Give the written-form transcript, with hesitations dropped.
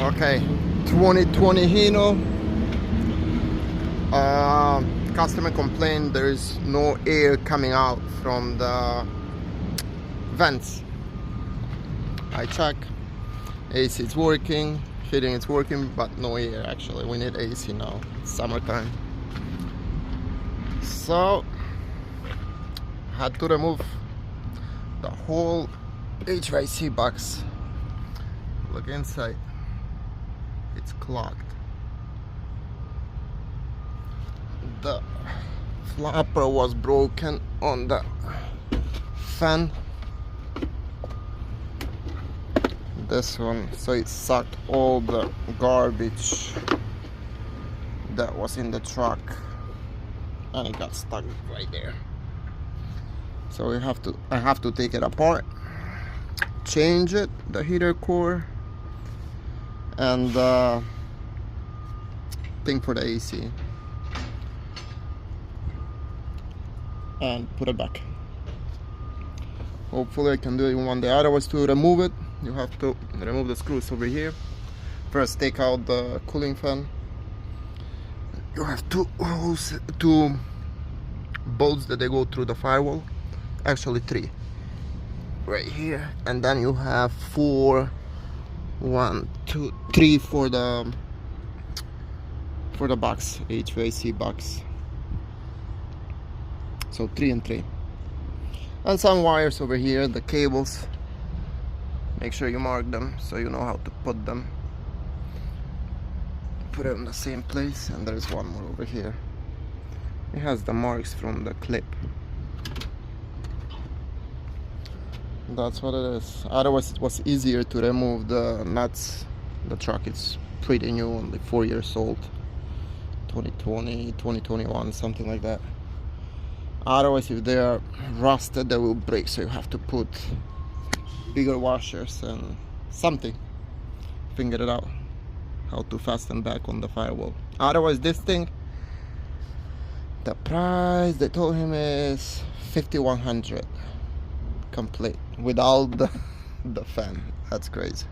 Okay, 2020 Hino. Customer complained there is no air coming out from the vents. I check, AC is working, heating is working, but no air actually. We need AC now, summertime. So, had to remove the whole HVAC box. Look inside, it's clogged. The flapper was broken on the fan. This one, so it sucked all the garbage that was in the truck and it got stuck right there. So I have to take it apart, change it, the heater core, and thing for the AC, and put it back. Hopefully I can do it in one day. Otherwise, to remove it, you have to remove the screws over here. First, take out the cooling fan. You have two bolts that they go through the firewall. Actually, three right here, and then you have three for the box, HVAC box. So 3 and 3, and some wires over here, the cables. Make sure you mark them so you know how to put them. Put it in the same place, and there's one more over here. It has the marks from the clip. That's what it is. Otherwise, it was easier to remove the nuts. The truck is pretty new, only 4 years old. 2020, 2021, something like that. Otherwise, if they are rusted, they will break, so you have to put bigger washers and something. Figure it out how to fasten back on the firewall. Otherwise, this thing, the price they told him is $5,100 complete without the fan. That's crazy.